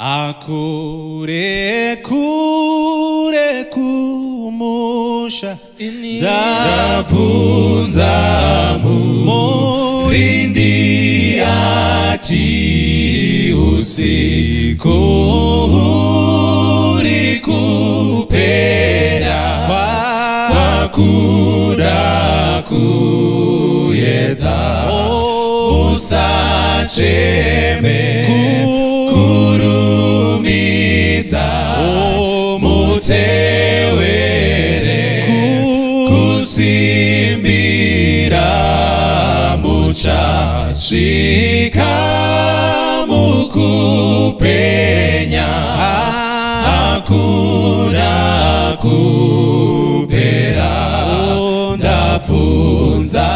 Akure kure kumusha ndabvunza murindi ati usiku huri kupera kwa kuda kuyedza usacheme kurumidza mutewere kusimbira muchasvika mukupenya hakuna kupera ndabvunza.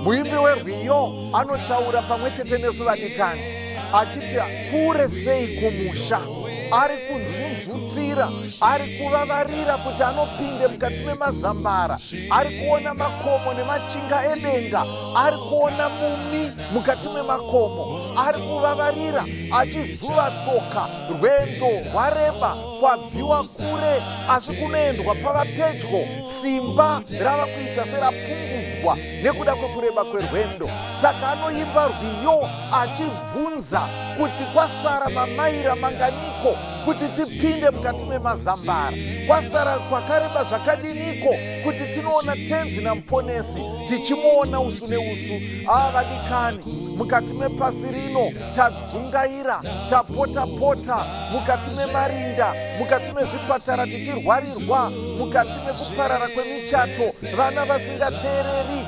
Muimbi werwiyo anotaura pamwe chete nesu vadikani achiti kure sei kumusha, ari kunzunzutira, ari kuvavarira kuti anopinde mukati memazambara, ari kuona makomo nemachinga edenga, ari kuona mumi mukati memakomo, ari kuvavarira achizuva tsoka, rwendo rwareba kwabviwa kure asi kunoendwa pava pedyo, simba rava kuita serapungudzwa nekuda kwekureba kwerwendo. Saka anoimba rwiyo achibvunza kuti kwasara mamaira manganiko kuti tipinde mukati memazambara, kwasara kwakareba zvakadiniko kuti tinoona tenzi namuponesi tichimuona usu neusu. Vadikani, mukati mepasi rino tadzungaira, tapota-pota mukati memarinda, mukati mezvipatara tichirwarirwa, mukati mekuparara kwemichato, vana vasingateereri.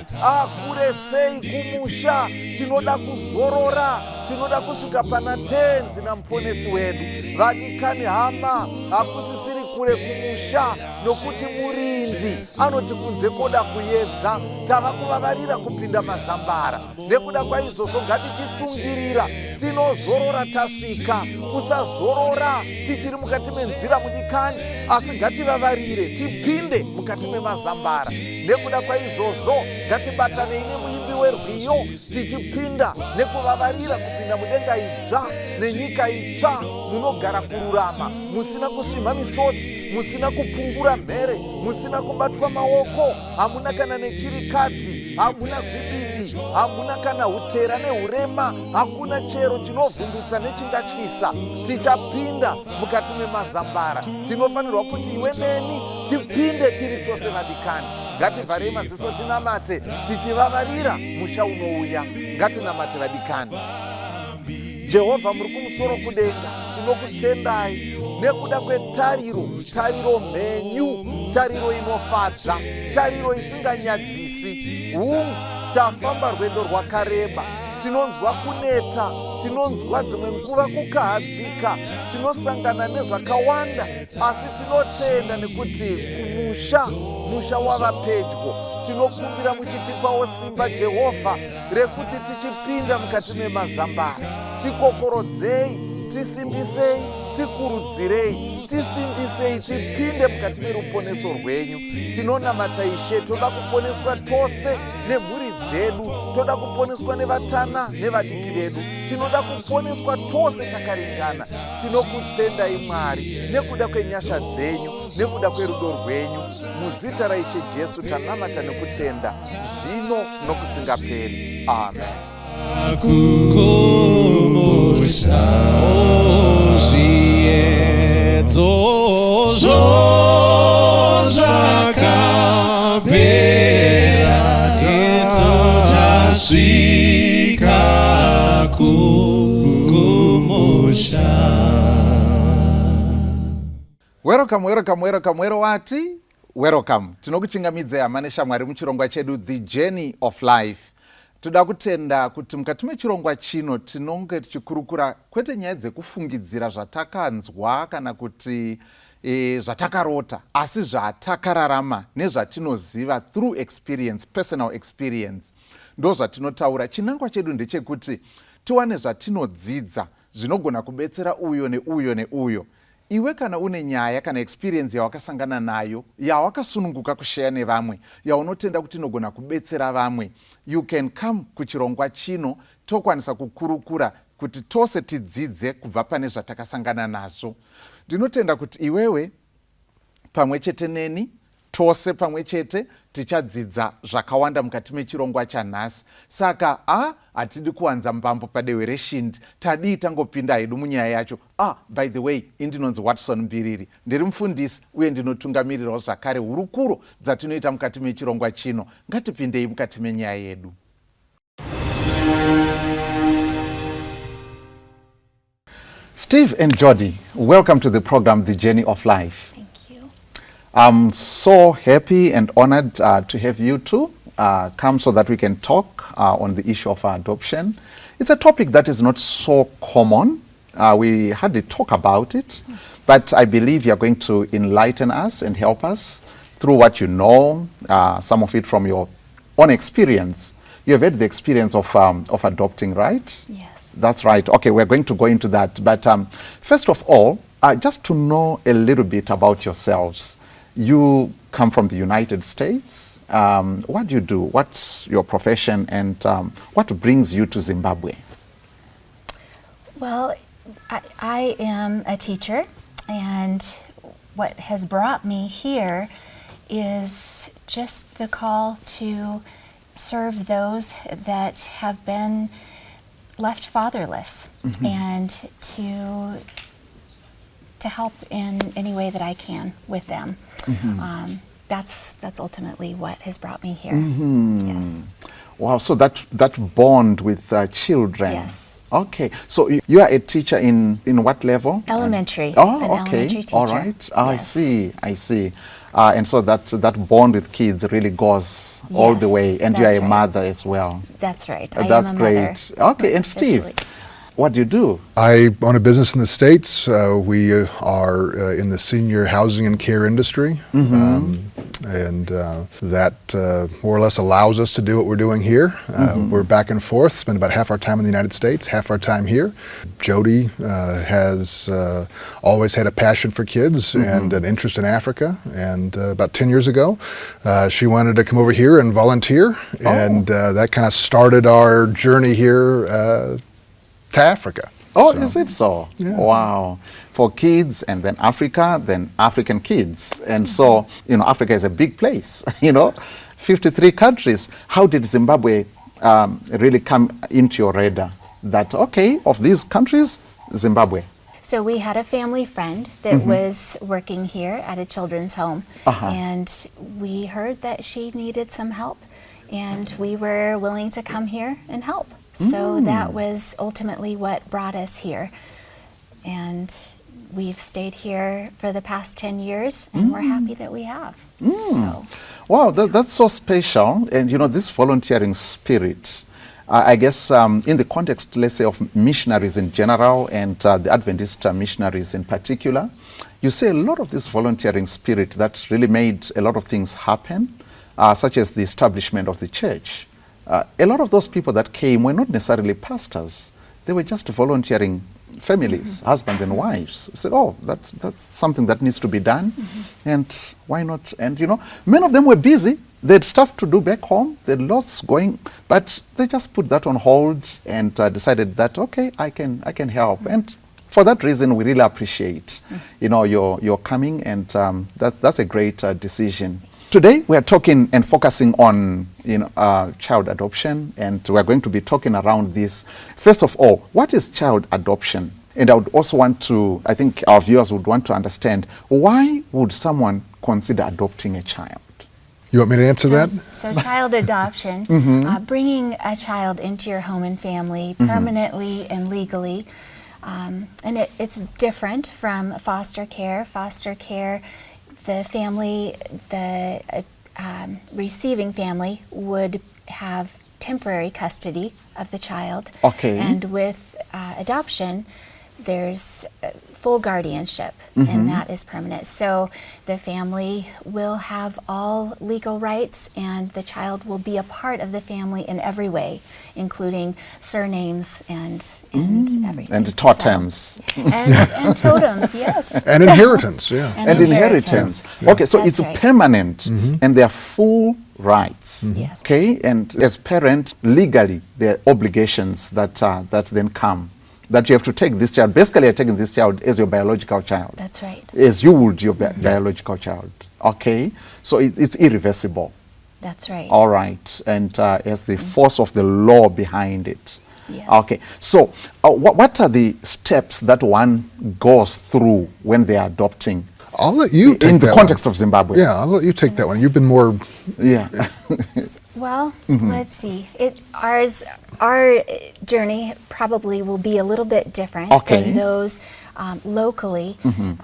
Kure sei kumusha, tinoda kuzorora, tinoda kusvika pana tenzi namuponesi wedu. Vadikani hama, hakusisiri kure kumusha, nokuti murindi anoti kunze koda kuyedza, tava kuvavarira kupinda mazambara. Nekuda kwaizvozvo ngatichitsungirira, tinozorora tasvika. Usazorora tichiri mukati menzira mudikani, asi ngativavarire tipinde mukati memazambara. Nekuda kwaizvozvo ngatibatanei nemuimbi werwiyo tichipinda nekuvavarira kupinda mudenga idzva nenyika itsva munogara kururama, musina kusvimha misodzi, musina kupungura mhere, musina kubatwa maoko, hamuna kana nechirikadzi, hamuna zvibibi, hamuna kana hutera nehurema, hakuna chero chinovhundutsa nechingatyisa. Tichapinda mukati memazambara. Tinofanirwa kuti iwe neni tipinde tiri tose vadikani. Ngativharei maziso tinamate, tichivavarira musha unouya. Ngatinamate vadikani. Jehovha muri kumusoro kudenga, tinokutendai nekuda kwetariro, tariro mhenyu, tariro inofadza, tariro isinganyadzisi. Tafamba rwendo rwakareba, tinonzwa kuneta, tinonzwa dzimwe nguva kukahadzika, tinosangana nezvakawanda, asi tinotenda nekuti musha wava pedyo. Tinokumbira muchitipawo simba Jehovha rekuti tichipinda mukati memazambara. Tikokorodzei, tisimbisei, tikurudzirei, tisimbisei, tipinde mukati meruponeso rwenyu. Tinonamata Ishe, toda kuponeswa tose nemhuri dzedu, toda kuponeswa nevatana nevadiki vedu, tinoda kuponeswa tose takaringana. Tinokutendai Mwari nekuda kwenyasha dzenyu, nekuda kwerudo rwenyu. Muzita raIshe Jesu tanamata nekutenda zvino nokusingaperi. Amen. kumusha zviedzo zvakapera tisu tasvika kumusha. Welcome wati. Welcome. Tinokuchingamidzei hama neshamwari muchirongwa chedu The Journey of Life. Toda kutenda kuti mukati mechirongwa chino tinonge tichikurukura kwete nyaya dzekufungidzira zvatakanzwa kana kuti zvatakarota, asi zvatakararama nezvatinoziva through experience, personal experience. Ndo zvatinotaura. Chinangwa chedu ndechekuti tiwane zvatinodzidza zvinogona kubetsera uyo neuyo neuyo. Iwe kana une nyaya kana experience yawakasangana nayo, yawakasununguka kushare nevamwe, yaunotenda kuti inogona kubetsera vamwe, you can come kuchirongwa chino tokwanisa kukurukura kuti tose tidzidze kubva pane zvatakasangana nazvo. Ndinotenda kuti iwewe pamwe chete neni tose pamwe chete tichadzidza zvakawanda mukati mechirongwa chanhasi. Saka hatidi kuwanza mbambo padehwe reshindi, tadii tangopinda hedu munyaya yacho. By the way, indinonzi Watson Mbiriri, ndiri mufundisi uye ndinotungamirirawo zvakare hurukuro dzatinoita mukati mechirongwa chino. Ngatipindei mukati menyaya yedu. Steve and Jodi, welcome to the program, The Journey of Life. Thank you. I'm so happy and honored to have you two come so that we can talk on the issue of adoption. It's a topic that is not so common. We hardly talk about it, but I believe you're going to enlighten us and help us through what you know, some of it from your own experience. You have had the experience of adopting, right? Yes. That's right. Okay, we're going to go into that. But first of all, just to know a little bit about yourselves. You come from the United States. What do you do? What's your profession, and what brings you to Zimbabwe? Well, I am a teacher, and what has brought me here is just the call to serve those that have been left fatherless, and to help in any way that I can with them. That's ultimately what has brought me here. Yes. Wow, so that bond with children. Yes. Okay, so you are a teacher in what level? Elementary. An okay. elementary teacher. All right. I Yes. see. And so that bond with kids really goes all the Yes, way, and you are that's a right. mother as well. That's right. That's I am a great. mother. Okay, and Steve, officially. what do you do? I own a business in the States. We are in the senior housing and care industry. And that more or less allows us to do what we're doing here. We're back and forth, spend about half our time in the United States, half our time here. Jodi has always had a passion for kids and an interest in Africa. And about 10 years ago, she wanted to come over here and volunteer. And that kind of started our journey here to Africa. Oh, So, is it so? Yeah. Wow. For kids, and then Africa, then African kids. And so, Africa is a big place, 53 countries. How did Zimbabwe really come into your radar? That, okay, of these countries, Zimbabwe. So we had a family friend that was working here at a children's home, and we heard that she needed some help, and we were willing to come here and help. So that was ultimately what brought us here. And we've stayed here for the past 10 years, and we're happy that we have. So. Wow, that's so special. And this volunteering spirit, I guess in the context, let's say, of missionaries in general and the Adventist missionaries in particular, you see a lot of this volunteering spirit that really made a lot of things happen, such as the establishment of the church. A lot of those people that came were not necessarily pastors. They were just volunteering families, husbands and wives. Said, that's something that needs to be done, and why not? And many of them were busy. They had stuff to do back home. They had lots going, but they just put that on hold and decided that, okay, I can help. And for that reason, we really appreciate your coming, and that's a great decision. Today, we are talking and focusing on child adoption, and we are going to be talking around this. First of all, what is child adoption? And I would also I think our viewers would want to understand, why would someone consider adopting a child? You want me to answer that? So child adoption, bringing a child into your home and family permanently and legally, and it's different from foster care. Foster care, the family, the receiving family would have temporary custody of the child. Okay. And with adoption, there's full guardianship, and that is permanent. So the family will have all legal rights, and the child will be a part of the family in every way, including surnames and everything. And totems. So, and totems, yes. And inheritance, yeah. And And inheritance. Yeah. Okay, so That's it's right. permanent, and there are full rights. Yes. Okay, and as parent, legally, there are obligations that then come that you have to take this child. Basically, you're taking this child as your biological child. That's right. As you would your biological child. Okay? So it's irreversible. That's right. All right. And as the force of the law behind it. Yes. Okay. So what are the steps that one goes through when they are adopting? I'll let you take in the that context one. of Zimbabwe. Yeah, I'll let you take that one. You've been more. Yeah. Well, let's see. Our journey probably will be a little bit different Okay. than those locally.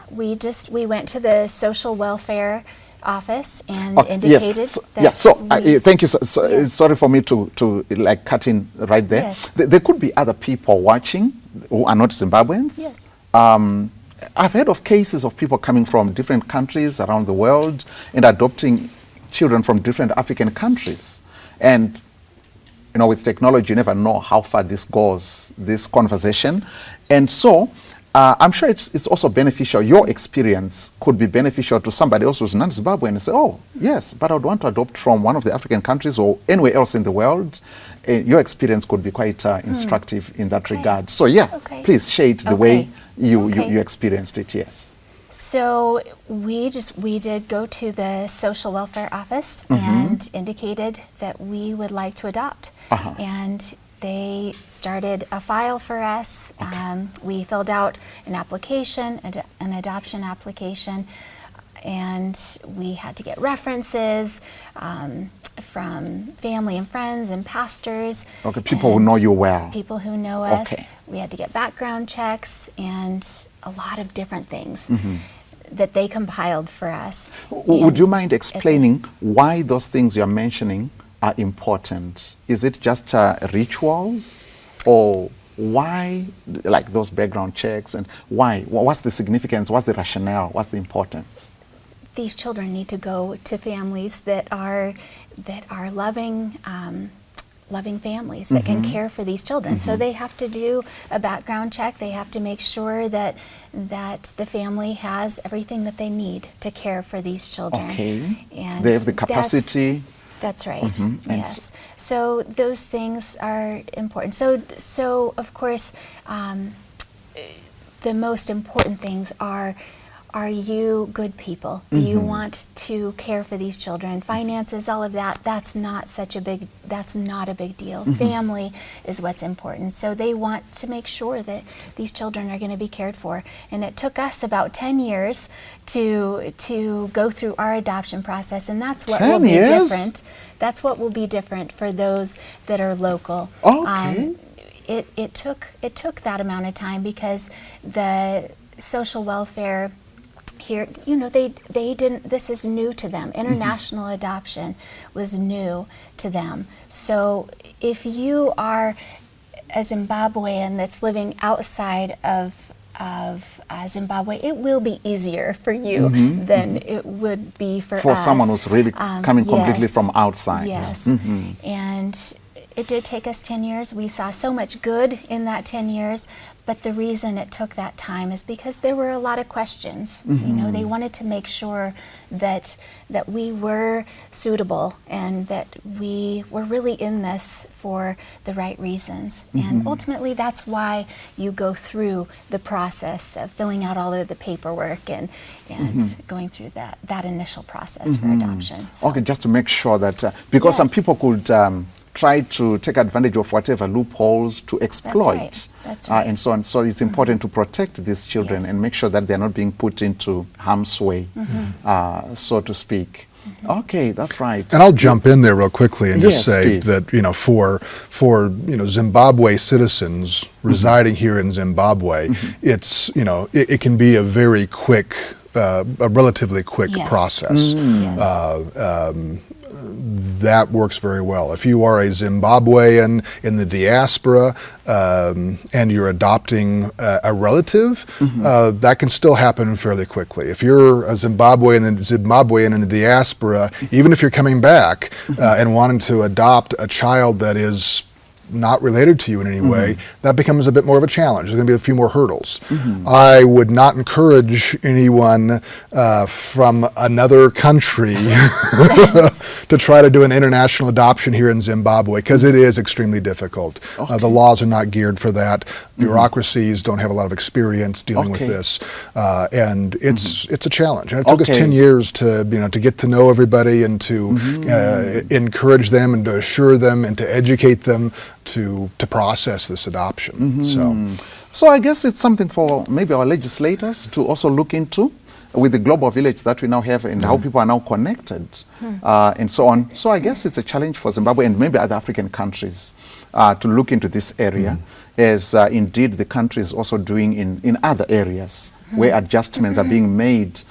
We went to the social welfare office and indicated Yes. that Thank you. Sorry for me to like cut in right there. Yes. There could be other people watching who are not Zimbabweans. Yes. I've heard of cases of people coming from different countries around the world and adopting children from different African countries. And, you know, with technology, you never know how far this goes, this conversation. And so I'm sure it's also beneficial. Your experience could be beneficial to somebody else who's non-Zimbabwean and say, oh, yes, but I would want to adopt from one of the African countries or anywhere else in the world. Your experience could be quite instructive in that regard. So, yes, please share it the way you experienced it, yes. So we did go to the social welfare office and indicated that we would like to adopt. And they started a file for us. We filled out an application, an adoption application, and we had to get references from family and friends and pastors. Okay, people who know you well. People who know us. Okay. We had to get background checks and a lot of different things that they compiled for us. Would you mind explaining why those things you're mentioning are important? Is it just rituals, or why, like those background checks, and why? What's the significance? What's the rationale? What's the importance? These children need to go to families that are loving, loving families that can care for these children. So they have to do a background check. They have to make sure that the family has everything that they need to care for these children. Okay. And they have the capacity. That's right. Yes. So those things are important. So of course, the most important things are you good people? Do you want to care for these children? Finances, all of that, that's not a big deal. Family is what's important. So they want to make sure that these children are going to be cared for. And it took us about 10 years to go through our adoption process, and that's what will be different. That's what will be different for those that are local. Okay. It took that amount of time because the social welfare here, you know, they didn't, this is new to them. International adoption was new to them. So if you are a Zimbabwean that's living outside of Zimbabwe, it will be easier for you than it would be for us. For someone who's really coming completely from outside. Yes. And it did take us 10 years. We saw so much good in that 10 years. But the reason it took that time is because there were a lot of questions. You know, they wanted to make sure that we were suitable and that we were really in this for the right reasons. And ultimately, that's why you go through the process of filling out all of the paperwork and going through that initial process for adoption. So. Okay, just to make sure that, because some people could try to take advantage of whatever loopholes to exploit. That's right. And so on. So it's important to protect these children and make sure that they're not being put into harm's way, so to speak. Okay, that's right. And I'll jump in there real quickly and just Yes, say Steve. that, you know, for Zimbabwe citizens residing here in Zimbabwe, it's, you know, it can be a very quick, a relatively quick process. That works very well. If you are a Zimbabwean in the diaspora and you're adopting a relative, that can still happen fairly quickly. If you're a Zimbabwean in the diaspora, even if you're coming back and wanting to adopt a child that is not related to you in any way, that becomes a bit more of a challenge. There's going to be a few more hurdles. I would not encourage anyone from another country to try to do an international adoption here in Zimbabwe, because it is extremely difficult. The laws are not geared for that. bureaucracies don't have a lot of experience dealing with Okay. this, and it's a challenge. And it took us Okay. 10 years to to get to know everybody and to encourage them and to assure them and to educate them to process this adoption. So I guess it's something for maybe our legislators to also look into with the global village that we now have and how people are now connected and so on. So I guess it's a challenge for Zimbabwe and maybe other African countries to look into this area as indeed the country is also doing in other areas where adjustments are being made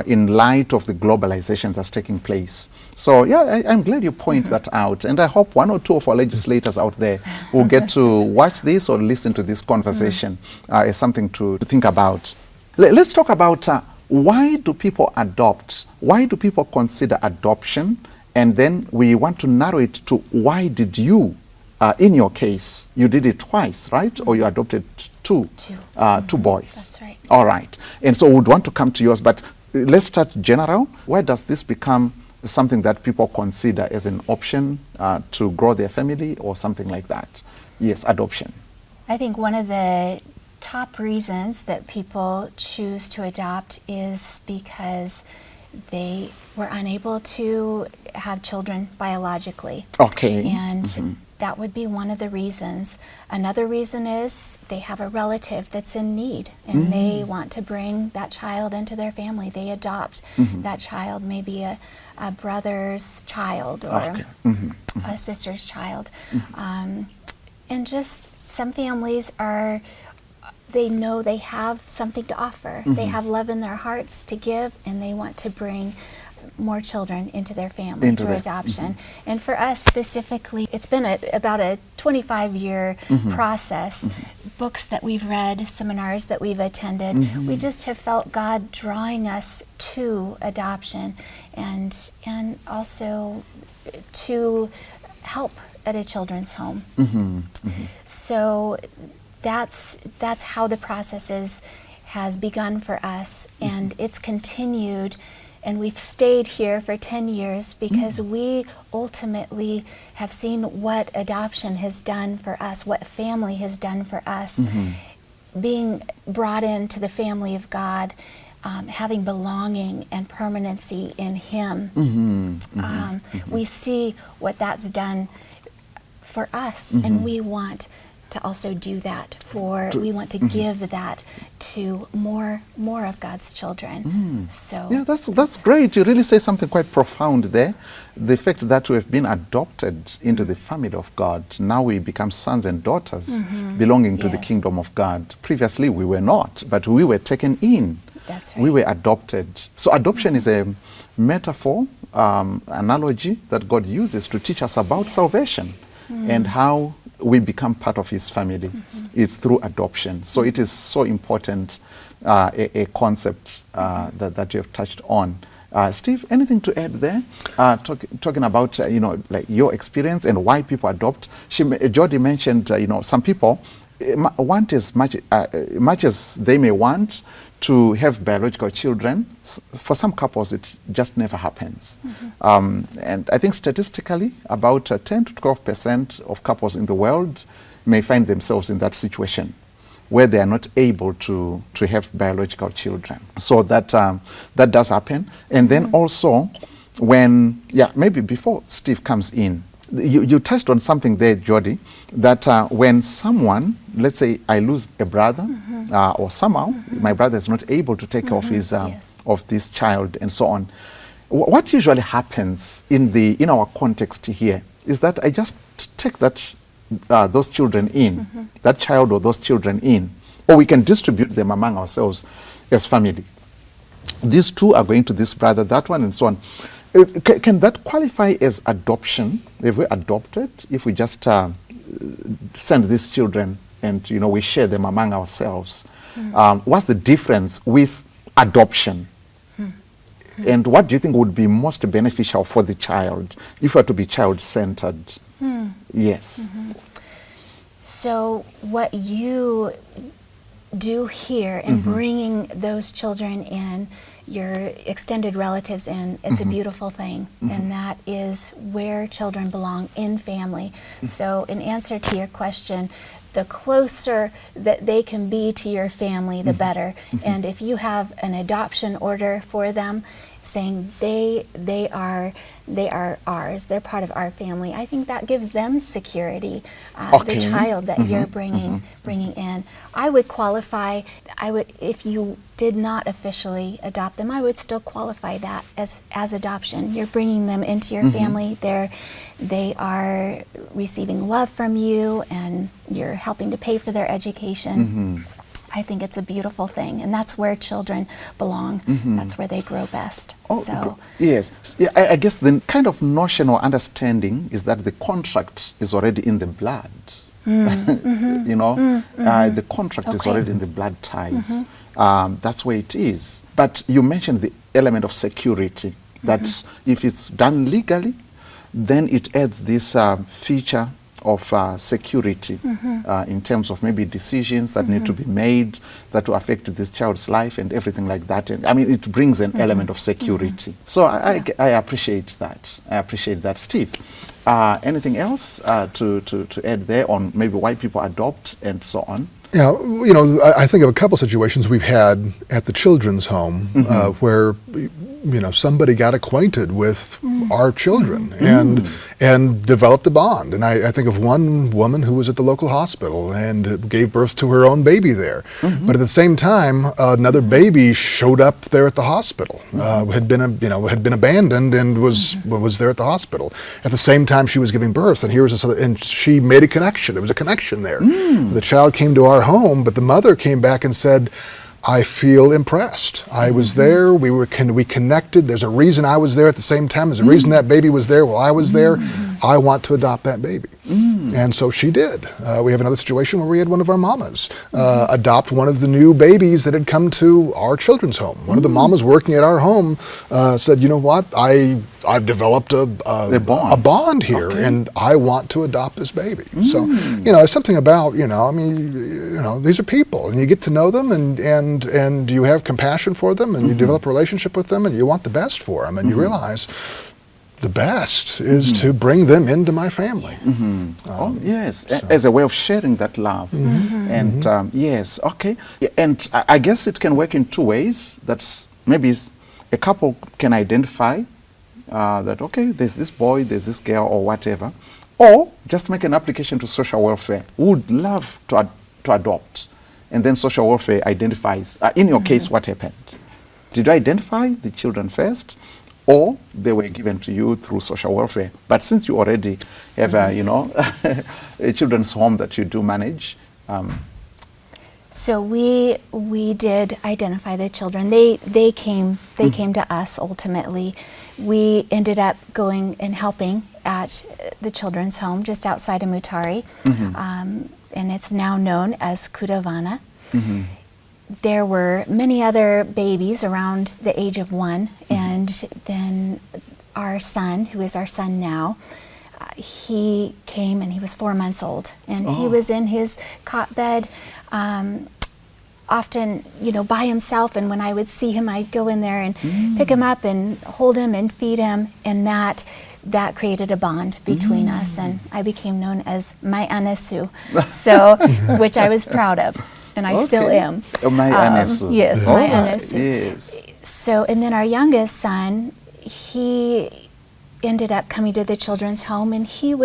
in light of the globalization that's taking place. So yeah, I'm glad you point that out, and I hope one or two of our legislators out there will get to watch this or listen to this conversation as something to think about. Let's talk about why do people adopt? Why do people consider adoption? And then we want to narrow it to why did you, in your case, you did it twice, right? Or you adopted two boys. That's right. All right. And so we'd want to come to yours, but let's start general. Why does this become something that people consider as an option to grow their family or something like that? Yes, adoption. I think one of the top reasons that people choose to adopt is because they were unable to have children biologically. Okay. And that would be one of the reasons. Another reason is they have a relative that's in need and they want to bring that child into their family. They adopt that child, maybe a brother's child or a sister's child. And just some families they know they have something to offer. They have love in their hearts to give, and they want to bring more children into their family through adoption. And for us specifically, it's been about a 25-year process. Books that we've read, seminars that we've attended, we just have felt God drawing us to adoption and also to help at a children's home. So that's how the process has begun for us, and it's continued, and we've stayed here for 10 years because we ultimately have seen what adoption has done for us, what family has done for us, being brought into the family of God, having belonging and permanency in Him. We see what that's done for us, and we want to also do that we want to give that to more of God's children. So yeah, that's great. You really say something quite profound there. The fact that we have been adopted into the family of God, now we become sons and daughters belonging to the kingdom of God. Previously we were not, but we were taken in. That's right. We were adopted. So adoption is a metaphor, analogy that God uses to teach us about salvation and how we become part of His family. It's through adoption. So it is so important, a concept that you have touched on. Steve, anything to add there? Talking about like your experience and why people adopt. Jodi mentioned some people want as much as they may want to have biological children. For some couples, it just never happens. And I think statistically, about 10 to 12% of couples in the world may find themselves in that situation where they are not able to have biological children. So that does happen. And then also, when, maybe before Steve comes in, you touched on something there, Jodi, that when someone, let's say I lose a brother, or somehow my brother is not able to take care of his of this child and so on, what usually happens in our context here is that I just take those children in, that child or those children in, or we can distribute them among ourselves as family. These two are going to this brother, that one, and so on. Can that qualify as adoption? If we adopted, if we just send these children and we share them among ourselves, what's the difference with adoption? And what do you think would be most beneficial for the child if we are to be child-centered? Yes. So what you do here in bringing those children in, your extended relatives in, it's a beautiful thing, and that is where children belong, in family. So in answer to your question, the closer that they can be to your family, the better. And if you have an adoption order for them, saying they are ours, they're part of our family, I think that gives them security. Okay. The child that you're bringing in, I would qualify. If you did not officially adopt them, I would still qualify that as adoption. You're bringing them into your family. They are receiving love from you, and you're helping to pay for their education. I think it's a beautiful thing, and that's where children belong. That's where they grow best. So yes, yeah, I guess the kind of notion or understanding is that the contract is already in the blood. You know, the contract is already in the blood ties. That's where it is. But you mentioned the element of security, that if it's done legally, then it adds this feature of security in terms of maybe decisions that need to be made that will affect this child's life and everything like that. And I mean, it brings an element of security. So I appreciate that. I appreciate that. Steve, anything else to add there on maybe why people adopt and so on? Yeah, you know, I think of a couple situations we've had at the children's home where, you know, somebody got acquainted with our children and developed a bond. And I think of one woman who was at the local hospital and gave birth to her own baby there. But at the same time, another baby showed up there at the hospital, had been abandoned and was there at the hospital. At the same time she was giving birth, and here was this other, and she made a connection. There was a connection there. The child came to our home, but the mother came back and said, I feel impressed. I was there. We connected. There's a reason I was there at the same time. There's a reason that baby was there while I was there. I want to adopt that baby. And so she did. We have another situation where we had one of our mamas adopt one of the new babies that had come to our children's home. One of the mamas working at our home said, you know what, I've developed a bond here, and I want to adopt this baby. So, you know, it's something about, you know, I mean, you know, these are people, and you get to know them, and you have compassion for them, and you develop a relationship with them, and you want the best for them, and you realize the best is to bring them into my family. Yes, as a way of sharing that love. And yes, okay. Yeah, and I guess it can work in two ways. That's maybe a couple can identify that, okay, there's this boy, there's this girl, or whatever, or just make an application to social welfare. Would love to adopt, and then social welfare identifies. In your case, what happened? Did you identify the children first, or they were given to you through social welfare? But since you already have you know, a children's home that you do manage. So we did identify the children. They came to us ultimately. We ended up going and helping at the children's home just outside of Mutare, and it's now known as Kudaran. There were many other babies around the age of 1, and then our son, who is our son now, he came and he was 4 months old, and he was in his cot bed, often, you know, by himself. And when I would see him, I'd go in there and pick him up and hold him and feed him, and that created a bond between us, and I became known as my Anesu, so which I was proud of. And I still am. My Anesu. Yes, my Anesu. Yes. So, and then our youngest son, he ended up coming to the children's home, and he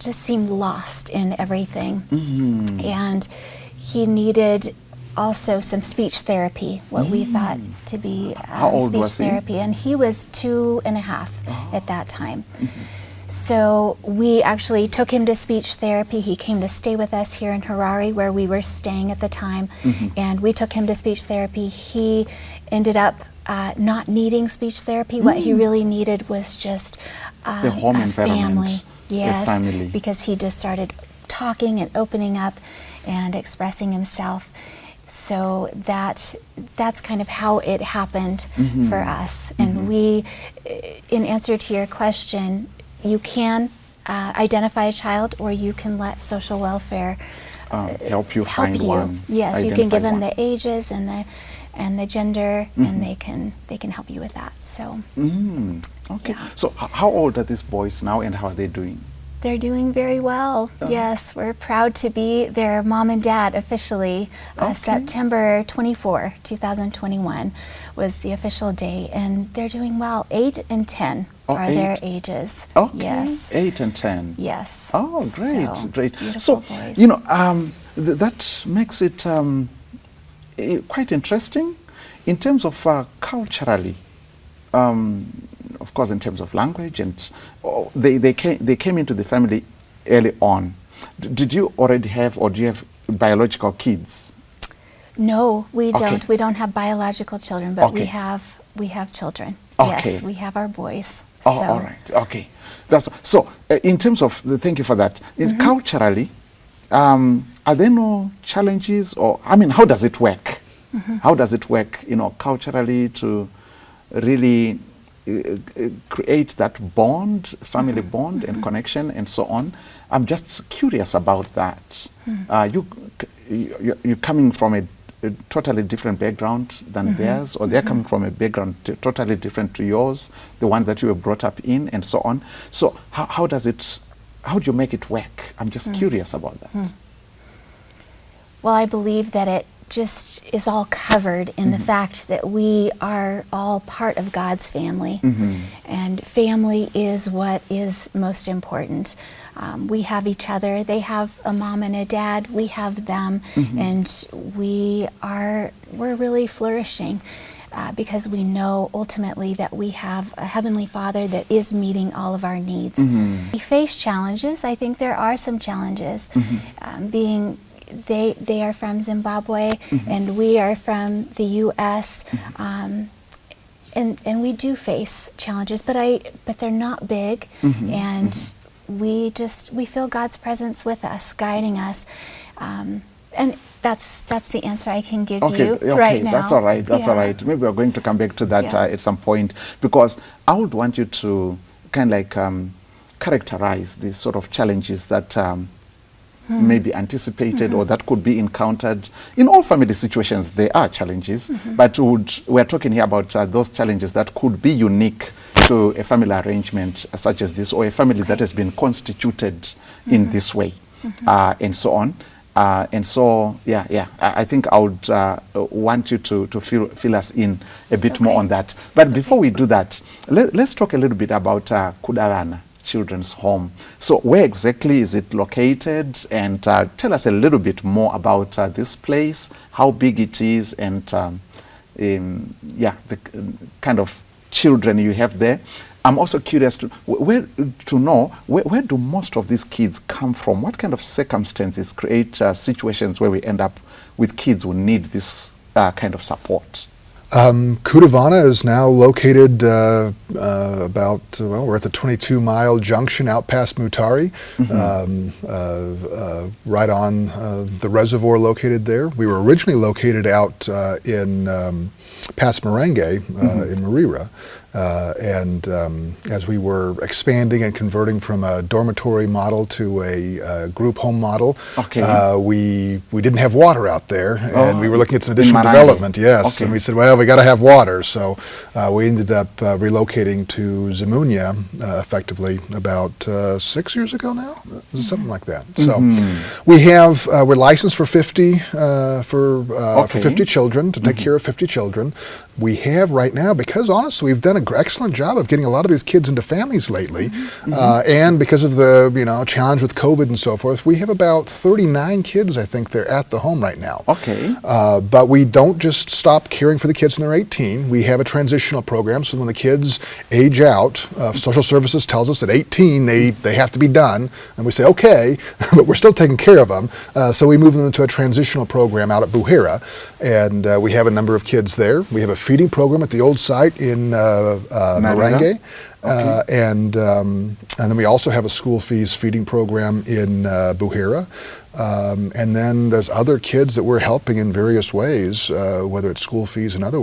just seemed lost in everything. And he needed also some speech therapy, what we thought to be speech therapy. And he was 2.5 at that time. So we actually took him to speech therapy. He came to stay with us here in Harare, where we were staying at the time, and we took him to speech therapy. He ended up not needing speech therapy. What he really needed was just the home family. Yes, a family. Because he just started talking and opening up and expressing himself. So that's kind of how it happened for us. And we, in answer to your question, you can identify a child, or you can let social welfare help you find one. Yes, you can give them the ages and the gender, and they can help you with that. So okay. So how old are these boys now, and how are they doing? They're doing very well. Yes, we're proud to be their mom and dad officially. September 24, 2021 was the official day, and they're doing well. 8 and 10 are their ages. Okay. Yes. 8 and 10. Yes. Oh, great, So, great. beautiful So, boys. you know, that makes it quite interesting in terms of culturally. Of course, in terms of language, and they came into the family early on. Did you already have, or do you have biological kids? No, we Okay. don't. We don't have biological children, but Okay. we have children. Okay. Yes, we have our boys. Oh, So, all right. Okay. That's so. In terms of thank you for that. Culturally, are there no challenges, or I mean, how does it work? How does it work? You know, culturally to really create that bond, family bond and connection and so on. I'm just curious about that. You're coming from a totally different background than theirs, or they're coming from a background totally different to yours, the one that you were brought up in and so on. So how do you make it work? I'm just curious about that. well, I believe that it just is all covered in the fact that we are all part of God's family, and family is what is most important. We have each other. They have a mom and a dad. We have them, and we're really flourishing because we know ultimately that we have a Heavenly Father that is meeting all of our needs. We face challenges. I think there are some challenges. They are from Zimbabwe, and we are from the U.S., and we do face challenges, but they're not big, and we feel God's presence with us, guiding us, and that's the answer I can give you right now. That's all right. That's all right. Maybe we're going to come back to that at some point, because I would want you to kind of like characterize these sort of challenges that may be anticipated or that could be encountered. In all family situations, there are challenges, but we're talking here about those challenges that could be unique to a family arrangement such as this, or a family that has been constituted in this way, and so on. And so, I think I would want you to fill us in a bit more on that. But before we do that, let's talk a little bit about Kudaran Children's Home. So where exactly is it located? And tell us a little bit more about this place, how big it is, and the kind of children you have there. I'm also curious to know where do most of these kids come from? What kind of circumstances create situations where we end up with kids who need this kind of support? Kudaran is now located we're at the 22-mile junction out past Mutare, right on the reservoir located there. We were originally located out in past Merengue in Marira. And as we were expanding and converting from a dormitory model to a group home model, we didn't have water out there, and we were looking at some additional development. Yes, and we said, well, we got to have water, so we ended up relocating to Zimunya effectively about 6 years ago now, something like that. So we're licensed for 50 for 50 children to take care of 50 children. We have right now, because honestly we've done an excellent job of getting a lot of these kids into families lately, and because of the challenge with COVID and so forth, we have about 39 kids, I think, they're at the home right now. But we don't just stop caring for the kids when they're 18. We have a transitional program, so when the kids age out, social services tells us at 18 they have to be done, and we say okay, but we're still taking care of them. So we move them into a transitional program out at Buhera, and we have a number of kids there. We have a feeding program at the old site in Merengue, and then we also have a school fees feeding program in Buhera. And then there's other kids that we're helping in various ways, whether it's school fees and other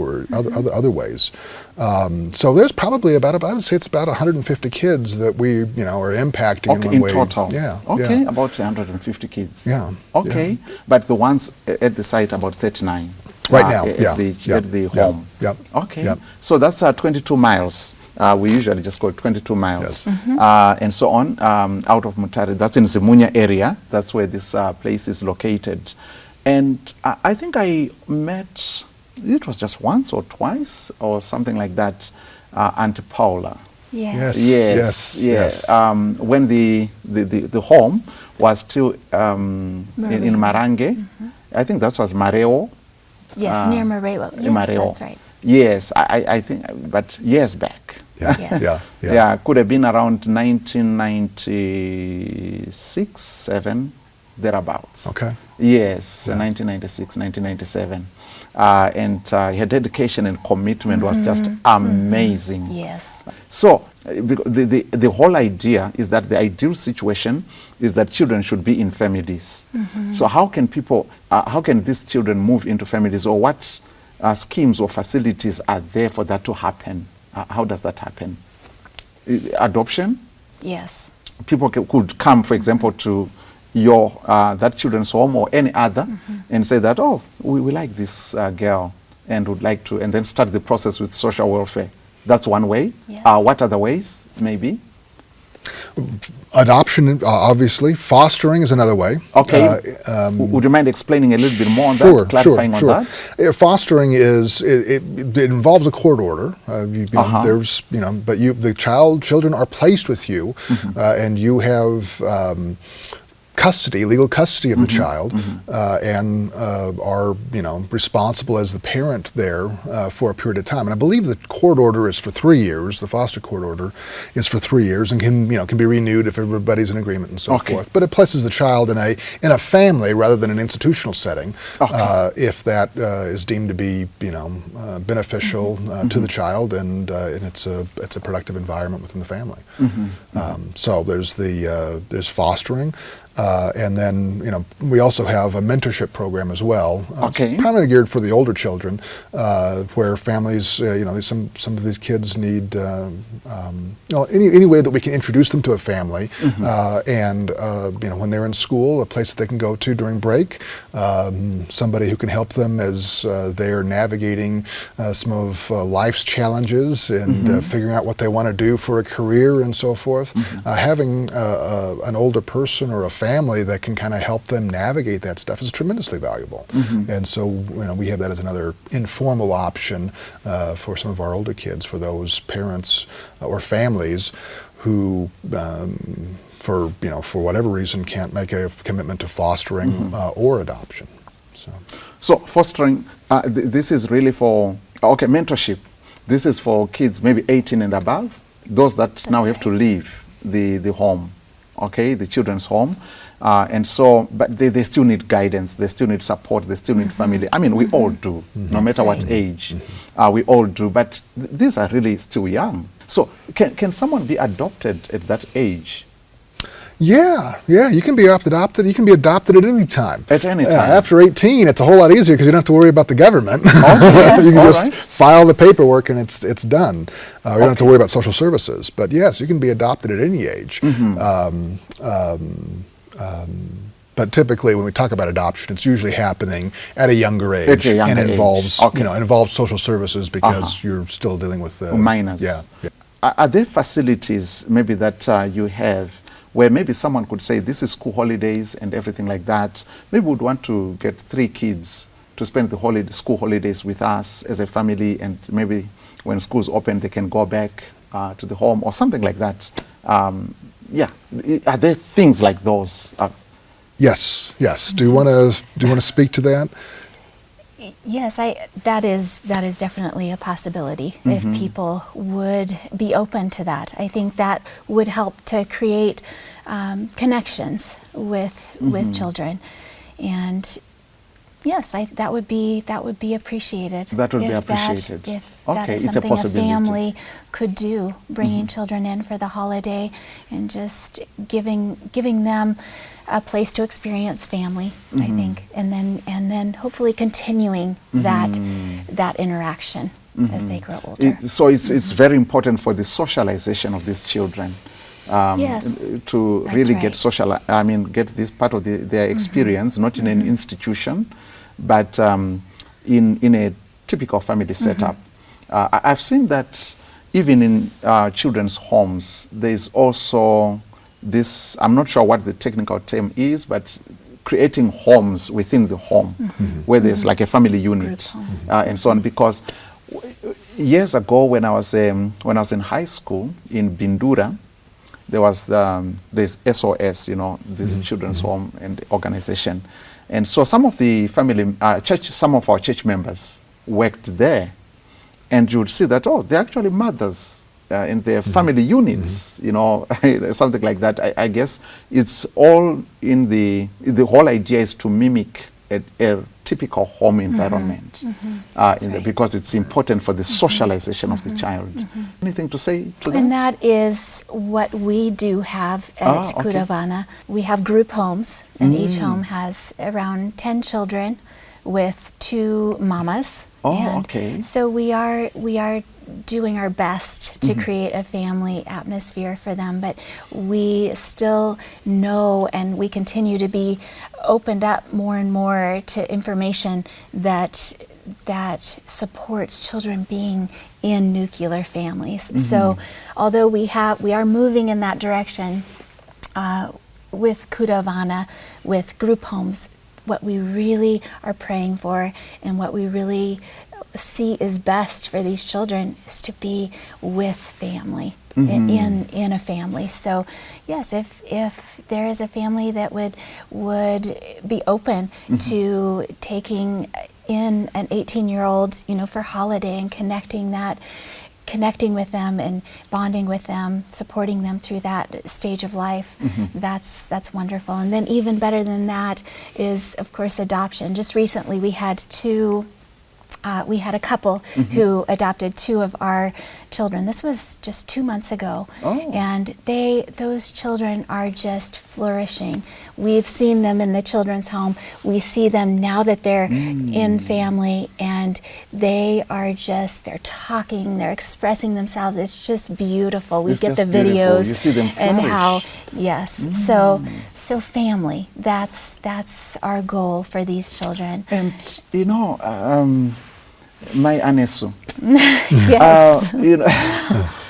ways. So there's probably I would say it's about 150 kids that we are impacting in one way. In total? Yeah. About 150 kids. Yeah. But the ones at the site, about 39. Right now, at the home. Yep. So that's 22 miles We usually just go 22 miles. Yes. And so on, out of Mutare. That's in Zimunya area. That's where this place is located. And I think I met, it was just once or twice or something like that, Auntie Paula. Yes. Yes. When the home was still in Marange, I think that was Mareo. Yes, near Mareo. Yes, Mareo. that's right. Yes, I think, but years back. Yeah. Yes. Yeah, could have been around 1996, 7, thereabouts. Okay. Yes, 1996, 1997. And her dedication and commitment was just amazing. Yes. So the whole idea is that the ideal situation is that children should be in families. So how can people, how can these children move into families, or what schemes or facilities are there for that to happen? How does that happen? Adoption? Yes. People could come, for example, to your that children's home or any other and say that, oh, we like this girl and would like to, and then start the process with social welfare. That's one way. Yes. What other ways, maybe? Adoption, obviously. Fostering is another way. Okay. Would you mind explaining a little bit more on that, clarifying on that? Fostering is, it involves a court order. There's, but the children are placed with you, and you have custody, legal custody of the child, and are responsible as the parent there for a period of time. And I believe the court order is for 3 years. The foster court order is for 3 years and can be renewed if everybody's in agreement and so forth. But it places the child in a family rather than an institutional setting, if that is deemed to be beneficial to the child, and it's a productive environment within the family. So there's fostering. And then, we also have a mentorship program as well. It's primarily geared for the older children, where families, some of these kids need any way that we can introduce them to a family, and when they're in school, a place that they can go to during break, somebody who can help them as they're navigating some of life's challenges and figuring out what they want to do for a career and so forth. Having an older person or a family that can kind of help them navigate that stuff is tremendously valuable. And so we have that as another informal option for some of our older kids, for those parents or families who for whatever reason can't make a commitment to fostering or adoption. So fostering, this is really for mentorship. This is for kids maybe 18 and above, those that now have to leave the home, the children's home. And so, but they still need guidance, they still need support, they still need family. I mean, we all do, no matter what age, we all do, but these are really still young. So can someone be adopted at that age? Yeah, you can be adopted. You can be adopted at any time. At any time. After 18, it's a whole lot easier because you don't have to worry about the government. You can just file the paperwork and it's done. You don't have to worry about social services. But yes, you can be adopted at any age. But typically, when we talk about adoption, it's usually happening at a younger age, and involves involves social services because you're still dealing with minors. Yeah. Are there facilities maybe that you have where maybe someone could say, this is school holidays and everything like that? Maybe we'd want to get 3 kids to spend the school holidays with us as a family, and maybe when schools open, they can go back to the home or something like that. Are there things like those? Yes. Do you want to speak to that? Yes, that is definitely a possibility. If people would be open to that, I think that would help to create connections with children, and yes, that would be appreciated. That would be appreciated. If that is something a family could do, bringing children in for the holiday and just giving them a place to experience family, I think, and then hopefully continuing that interaction as they grow older. So it's very important for the socialization of these children. To really get get this part of their experience, not in an institution, but in a typical family setup. I've seen that even in children's homes, there's also this, I'm not sure what the technical term is, but creating homes within the home where there's like a family unit and so on. Because years ago when I was in high school in Bindura, there was this SOS, you know, this children's home and organization. And so some of the family, some of our church members worked there. And you would see that, oh, they're actually mothers in their family units, you know, something like that. I guess it's all in the whole idea is to mimic a typical home environment because it's important for the socialization of the child. Anything to say to that? And that is what we do have at Kudaran. We have group homes, and each home has around 10 children with 2 mamas. So we are doing our best to create a family atmosphere for them, but we still know, and we continue to be opened up more and more to information that supports children being in nuclear families. So although we are moving in that direction with Kudaran, with group homes, what we really are praying for and what we really see is best for these children is to be with family, in a family. So yes, if there is a family that would be open to taking in an 18-year-old, you know, for holiday and connecting with them and bonding with them, supporting them through that stage of life, that's wonderful. And then even better than that is, of course, adoption. Just recently we had a couple who adopted 2 of our children. This was just 2 months ago, and those children are just flourishing. We've seen them in the children's home. We see them now that they're in family, and they're talking, they're expressing themselves. It's just beautiful. We get the videos. You see them flourish. And how, so family, that's our goal for these children. And you know, my Anesu. Yes. You know,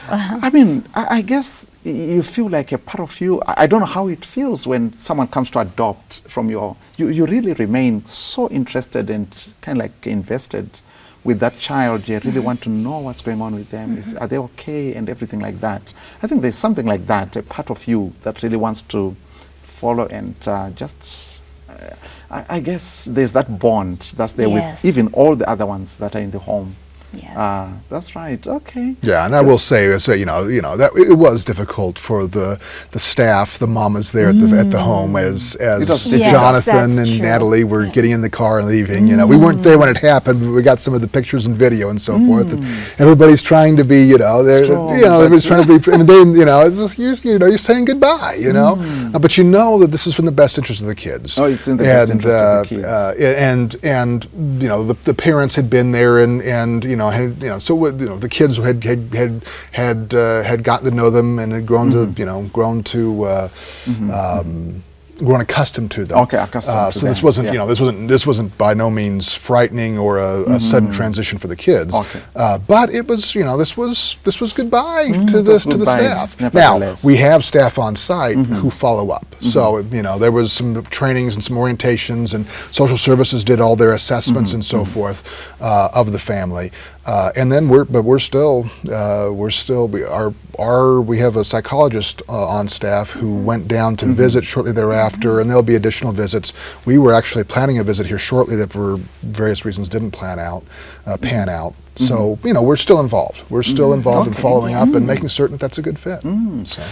I mean, I guess you feel like a part of you. I don't know how it feels when someone comes to adopt from you really remain so interested and kind of like invested with that child. You really want to know what's going on with them. Are they okay and everything like that. I think there's something like that, a part of you that really wants to follow and I guess there's that bond that's there with even all the other ones that are in the home. Yes. That's right. Okay. Yeah, and I will say, so, you know that it was difficult for the staff, the mamas there at the home, as Jonathan and Natalie were getting in the car and leaving. You know, we weren't there when it happened, but we got some of the pictures and video and so forth. And everybody's trying to be, everybody's trying to be. I mean, you're saying goodbye. You know, but you know that this is from the best interest of the kids. Oh, it's in the best interest of the kids. And the parents had been there and the kids had gotten to know them and had grown accustomed to them. Okay, accustomed to so them. this wasn't this wasn't by no means frightening or a sudden transition for the kids. Okay. But it was this was goodbye to the staff. Now we have staff on site who follow up. So there was some trainings and some orientations, and social services did all their assessments and so forth of the family. And then we have a psychologist on staff who went down to visit shortly thereafter, and there'll be additional visits. We were actually planning a visit here shortly that for various reasons didn't pan out. So we're still involved. We're still involved in following up and making certain that that's a good fit. So.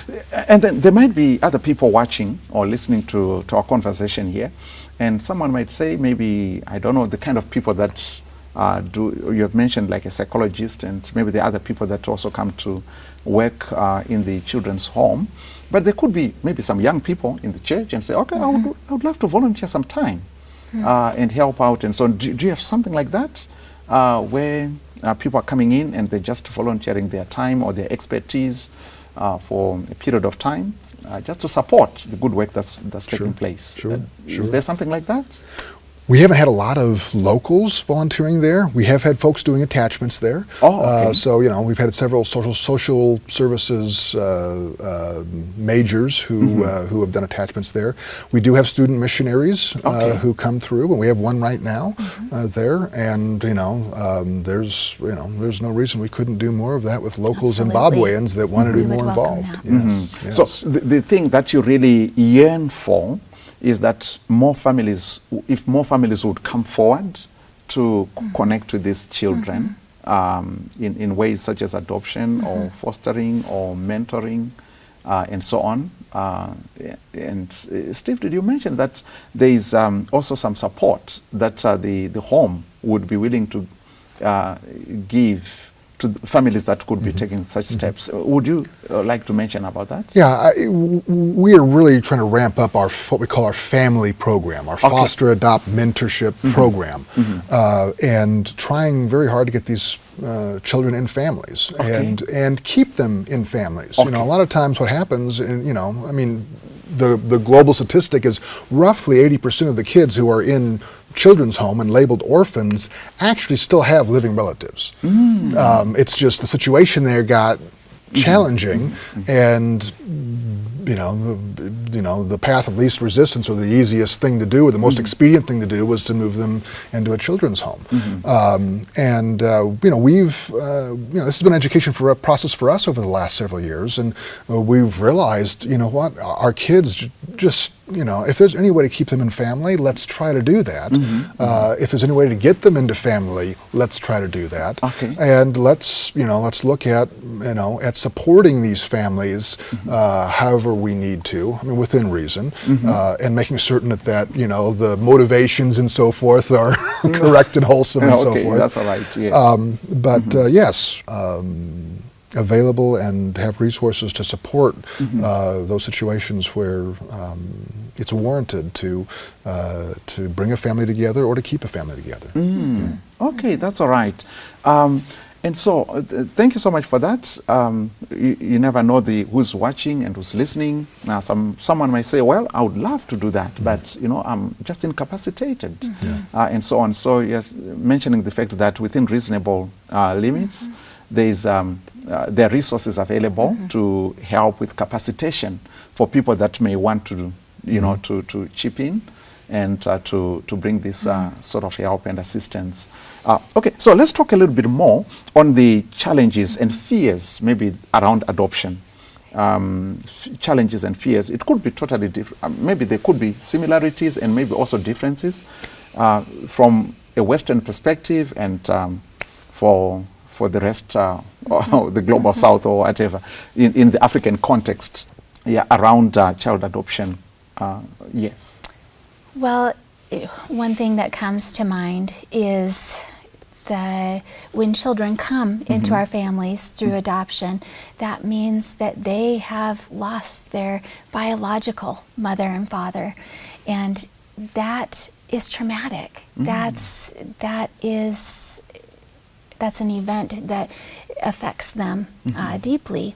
And then there might be other people watching or listening to our conversation here, and someone might say, maybe, I don't know, the kind of people that you have mentioned, like a psychologist, and maybe the other people that also come to work in the children's home. But there could be maybe some young people in the church and say, okay, I would love to volunteer some time and help out. And so do you have something like that where people are coming in and they're just volunteering their time or their expertise for a period of time just to support the good work that's taking place? Sure. Is there something like that? We haven't had a lot of locals volunteering there. We have had folks doing attachments there. Oh, okay. So, we've had several social services majors who have done attachments there. We do have student missionaries who come through, and we have one right now there. And, there's no reason we couldn't do more of that with local Zimbabweans that want to be more involved. Yes. So the thing that you really yearn for is that if more families would come forward to connect with these children in ways such as adoption or fostering or mentoring and so on. And Steve, did you mention that there is also some support that the home would be willing to give to families that could be taking such steps? Would you like to mention about that? Yeah, we are really trying to ramp up what we call our family program, our foster, adopt, mentorship program, and trying very hard to get these children in families and keep them in families. A lot of times what happens, the global statistic is roughly 80% of the kids who are in children's home and labeled orphans actually still have living relatives. It's just the situation there got challenging, and the path of least resistance, or the easiest thing to do, or the most expedient thing to do, was to move them into a children's home. We've this has been an education process for us over the last several years, and we've realized, our kids just, if there's any way to keep them in family, let's try to do that. If there's any way to get them into family, let's try to do that. And let's look at supporting these families however we need to, within reason, and making certain that the motivations and so forth are correct and wholesome and so forth. That's all right. Yes. Yes. Available and have resources to support those situations where it's warranted to bring a family together or to keep a family together. Okay, that's all right. And so, thank you so much for that. You never know who's watching and who's listening. Now, someone might say, well, I would love to do that, but, I'm just incapacitated, and so on. So you're mentioning the fact that within reasonable limits, there are resources available to help with capacitation for people that may want to, to chip in and to bring this sort of help and assistance. Okay, so let's talk a little bit more on the challenges and fears maybe around adoption. Challenges and fears, it could be totally different. Maybe there could be similarities and maybe also differences from a Western perspective and for the rest, or the global South or whatever, in the African context, around child adoption. Yes. Well, one thing that comes to mind is when children come into our families through adoption, that means that they have lost their biological mother and father, and that is traumatic. That's an event that affects them deeply.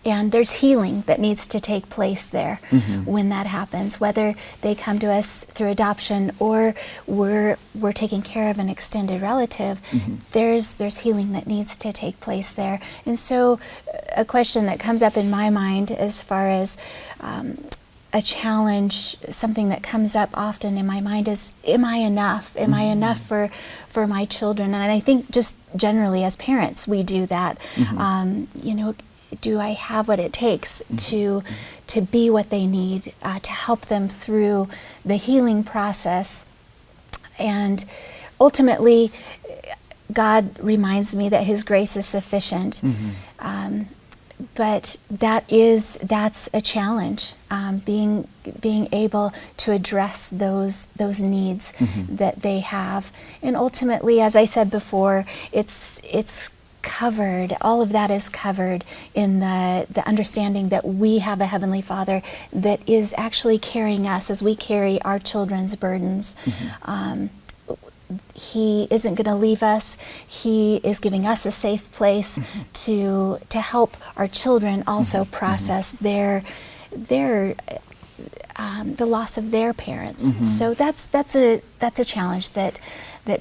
And there's healing that needs to take place there when that happens, whether they come to us through adoption or we're taking care of an extended relative. There's healing that needs to take place there. And so a question that comes up in my mind as far as a challenge, something that comes up often in my mind is, am I enough? Am I enough for my children? And I think just generally as parents, we do that. Do I have what it takes to be what they need, to help them through the healing process? And ultimately, God reminds me that His grace is sufficient. But that's a challenge, being able to address those needs that they have. And ultimately, as I said before, it's covered, all of that is covered in the understanding that we have a Heavenly Father that is actually carrying us as we carry our children's burdens. He isn't going to leave us. He is giving us a safe place to help our children also process their the loss of their parents. So that's a challenge that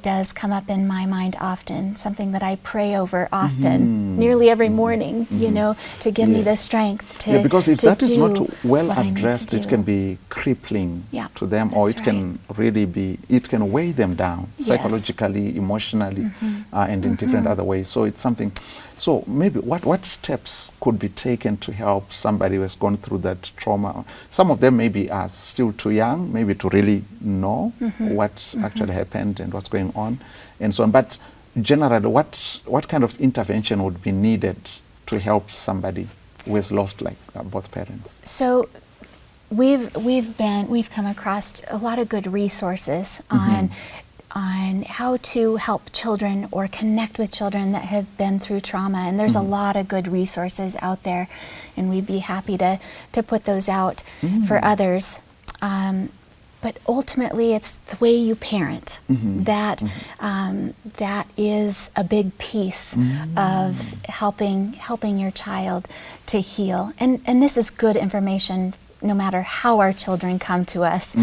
does come up in my mind often, something that I pray over often, nearly every morning, you know, to give me the strength to because if to that is not do well what I need to addressed, it do. can be crippling Yeah, to them, or it that's can really be, it can weigh them down Yes. psychologically, emotionally, and in different other ways. So it's something. So maybe what steps could be taken to help somebody who has gone through that trauma? Some of them maybe are still too young, maybe to really know what actually happened and what's going on, and so on. But generally, what kind of intervention would be needed to help somebody who has lost both parents? So we've come across a lot of good resources on how to help children or connect with children that have been through trauma, and there's a lot of good resources out there, and we'd be happy to put those out for others. But ultimately, it's the way you parent that is a big piece of helping your child to heal. And this is good information, no matter how our children come to us.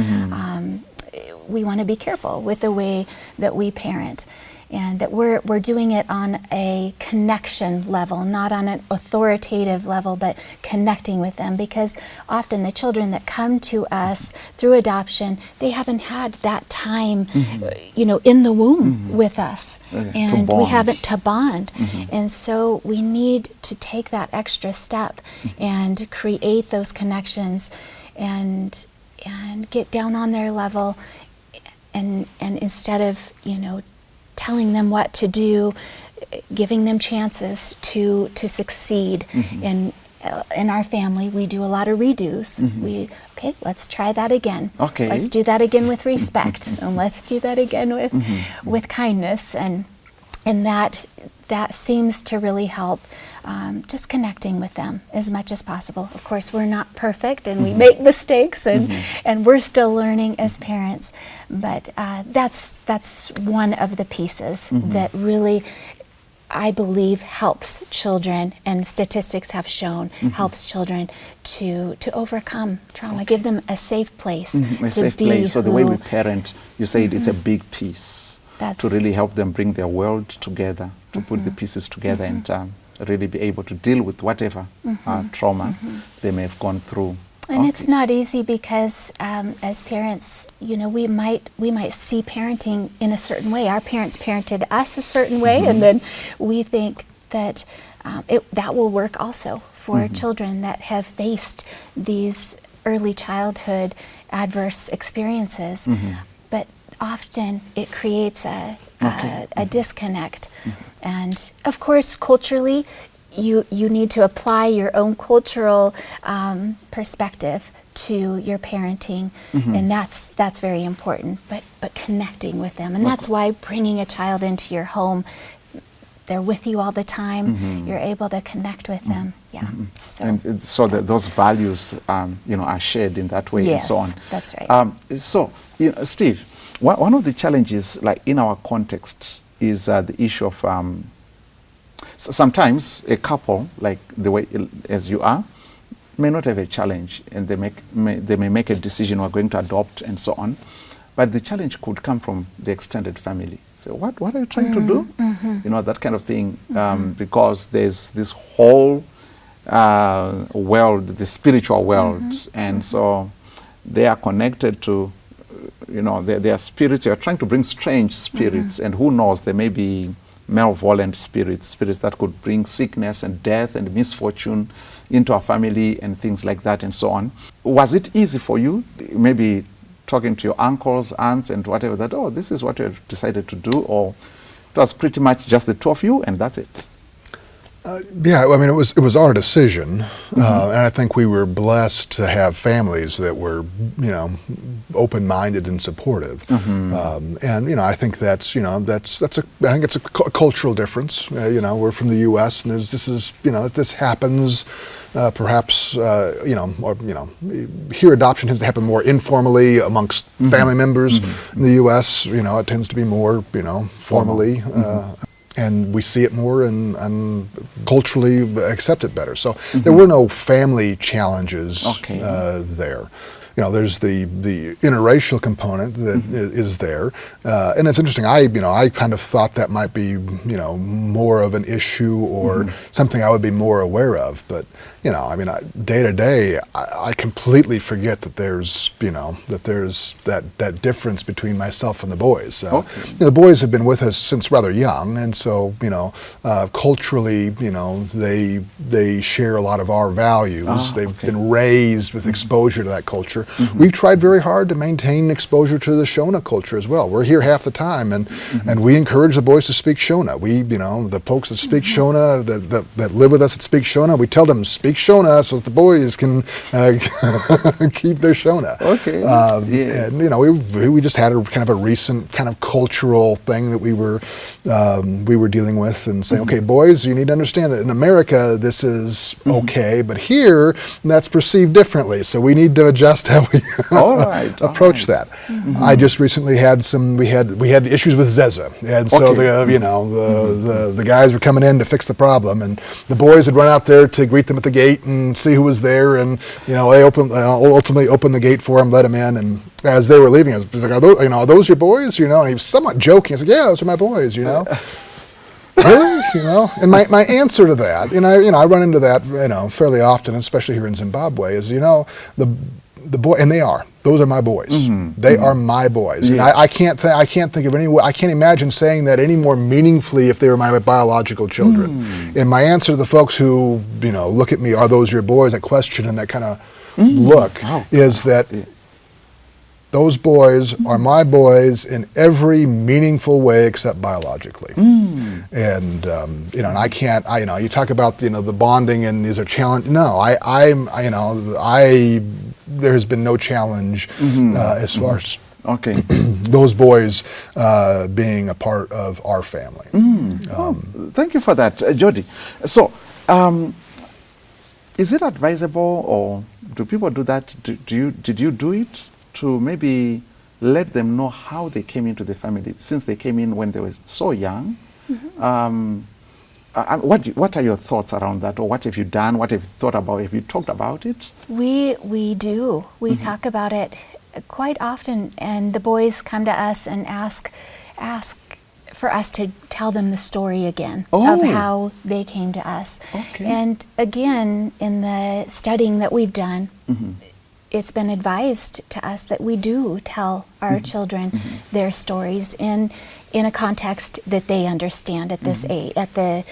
We want to be careful with the way that we parent, and that we're doing it on a connection level, not on an authoritative level, but connecting with them, because often the children that come to us through adoption, they haven't had that time, you know, in the womb with us, and we haven't to bond. And so we need to take that extra step and create those connections and get down on their level, and instead of, you know, telling them what to do, giving them chances to succeed. In our family, we do a lot of redos. Okay, let's try that again. Okay. Let's do that again with respect, and let's do that again with kindness, and that seems to really help, just connecting with them as much as possible. Of course, we're not perfect, and we make mistakes, and we're still learning as parents. But that's one of the pieces that really, I believe, helps children, and statistics have shown helps children to overcome trauma, give them a safe place A to safe be place. So the way who- we parent, you say it's a big piece to really help them bring their world together, to put the pieces together, and really be able to deal with whatever trauma they may have gone through. And it's not easy, because as parents, you know, we might see parenting in a certain way. Our parents parented us a certain way, and then we think that that will work also for children that have faced these early childhood adverse experiences. But often it creates a disconnect. And of course, culturally, you need to apply your own cultural perspective to your parenting, and that's very important. But connecting with them, and that's why bringing a child into your home, they're with you all the time. You're able to connect with them. Yeah. So, And so those values, you know, are shared in that way, and so on. Yes, that's right. So, you know, Steve, one of the challenges, like in our context, is the issue of sometimes a couple, like the way as you are, may not have a challenge, and they may make a decision, we're going to adopt, and so on. But the challenge could come from the extended family. So what are you trying to do? You know, that kind of thing, because there's this whole world, the spiritual world, and so they are connected to, you know, their spirits. You're trying to bring strange spirits, and who knows, there may be malevolent spirits that could bring sickness and death and misfortune into our family and things like that, and so on. Was it easy for you, maybe talking to your uncles, aunts, and whatever, that, oh, this is what you have decided to do, or it was pretty much just the two of you and that's it? Yeah, I mean, it was our decision, and I think we were blessed to have families that were, you know, open-minded and supportive. And you know, I think I think it's a cultural difference. You know, we're from the U.S. and this happens. Perhaps you know, here adoption tends to happen more informally amongst family members. In the U.S., you know, it tends to be more, you know, formally. And we see it more and culturally accept it better. So there were no family challenges there. there's the interracial component that is there, and it's interesting. I kind of thought that might be more of an issue or something I would be more aware of, but day to day, I completely forget that there's that difference between myself and the boys. So, the boys have been with us since rather young, and so culturally, they share a lot of our values. They've been raised with exposure to that culture. We've tried very hard to maintain exposure to the Shona culture as well. We're here half the time, and we encourage the boys to speak Shona. We, the folks that speak Shona, that live with us that speak Shona, we tell them speak Shona so that the boys can keep their Shona. Okay. And we just had a kind of a recent kind of cultural thing that we were dealing with and saying, okay, boys, you need to understand that in America this is okay, but here that's perceived differently. So we need to adjust how we approach that. I just recently had we had issues with Zeza, and so the guys were coming in to fix the problem, and the boys had run out there to greet them at the gate and see who was there, and they ultimately opened the gate for them, let them in, and as they were leaving, I was like, are those your boys? And he was somewhat joking. I was like, yeah, those are my boys. Really? And my answer to that, I run into that, fairly often, especially here in Zimbabwe, is the boy, and those are my boys. They are my boys, and I can't think of any way. I can't imagine saying that any more meaningfully if they were my biological children. And my answer to the folks who look at me, are those your boys? That question and that kind of look is that. Those boys are my boys in every meaningful way except biologically. And and I can't. You talk about the bonding and is there challenge? No, there has been no challenge as far as those boys being a part of our family. Thank you for that, Jodi. So, is it advisable, or do people do that? Did you do it to maybe let them know how they came into the family, since they came in when they were so young? What are your thoughts around that, or what have you done? What have you thought about? Have you talked about it? We do. We talk about it quite often, and the boys come to us and ask for us to tell them the story again of how they came to us. And again, in the studying that we've done, it's been advised to us that we do tell our children their stories in a context that they understand at this age, at the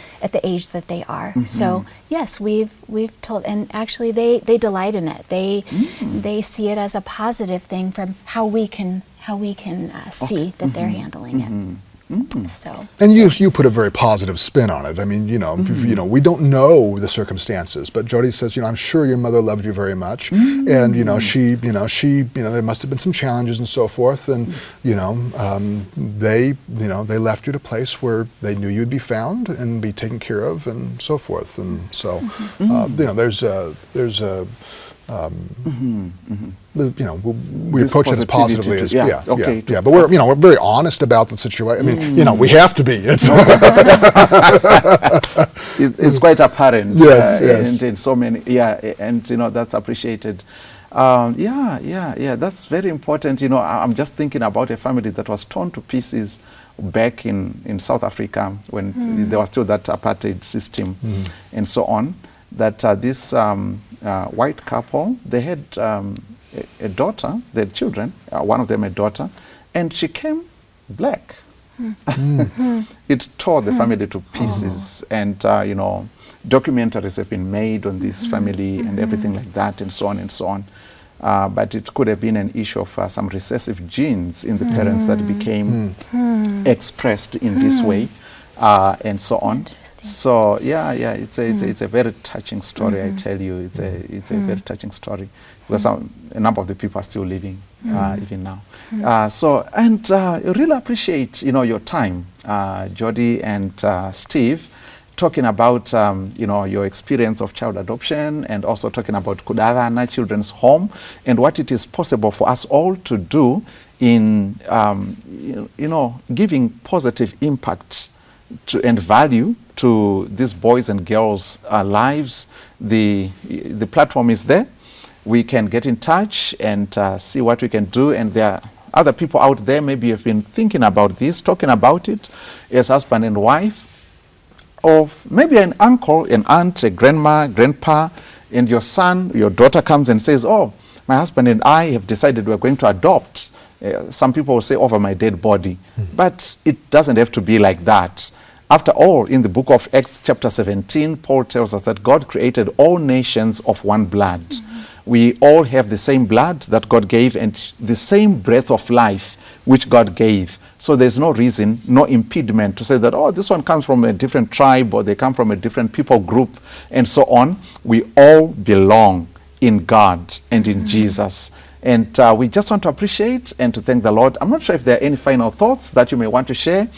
age that they are. So yes, we've told, and actually they delight in it. They see it as a positive thing from how we can see that they're handling it. So. And you put a very positive spin on it. I mean, we don't know the circumstances, but Jodi says, I'm sure your mother loved you very much, and she there must have been some challenges and so forth, and they left you at a place where they knew you'd be found and be taken care of and so forth, and so there's a we approach it as positively as but we're very honest about the situation. I mean, we have to be. It's quite apparent. Yes. And so many. And that's appreciated. That's very important. I'm just thinking about a family that was torn to pieces back in South Africa when there was still that apartheid system and so on. That this white couple, they had a daughter, they had children, one of them a daughter, and she came black. It tore the family to pieces, and documentaries have been made on this family and everything like that, and so on and so on. But it could have been an issue of some recessive genes in the parents that became expressed in this way, and so on. So it's a very touching story. I tell you, it's a very touching story, because a number of the people are still living even now. I really appreciate your time, Jodi and Steve, talking about your experience of child adoption, and also talking about Kudaran Children's Home and what it is possible for us all to do in giving positive impact and value to these boys and girls' lives. The platform is there. we can get in touch and see what we can do. And there are other people out there, maybe you've been thinking about this, talking about it as husband and wife, or maybe an uncle, an aunt, a grandma, grandpa, and your son, your daughter comes and says, oh, my husband and I have decided we're going to adopt. Some people will say over my dead body, but it doesn't have to be like that. After all, in the book of Acts chapter 17, Paul tells us that God created all nations of one blood. We all have the same blood that God gave and the same breath of life which God gave. So there's no reason, no impediment to say that, oh, this one comes from a different tribe or they come from a different people group and so on. We all belong in God and in Jesus. And we just want to appreciate and to thank the Lord. I'm not sure if there are any final thoughts that you may want to share,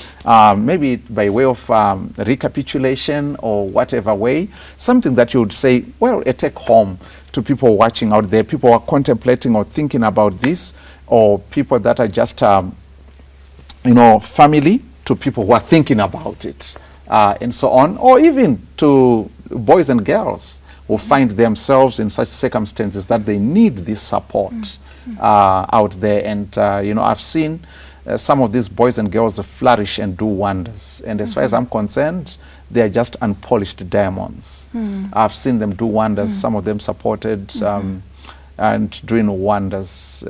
maybe by way of recapitulation or whatever way, something that you would say, well, a take home to people watching out there, people who are contemplating or thinking about this, or people that are just, family to people who are thinking about it, and so on, or even to boys and girls who find themselves in such circumstances that they need this support out there. And, I've seen some of these boys and girls flourish and do wonders. And as far as I'm concerned, they are just unpolished diamonds. I've seen them do wonders, some of them supported and doing wonders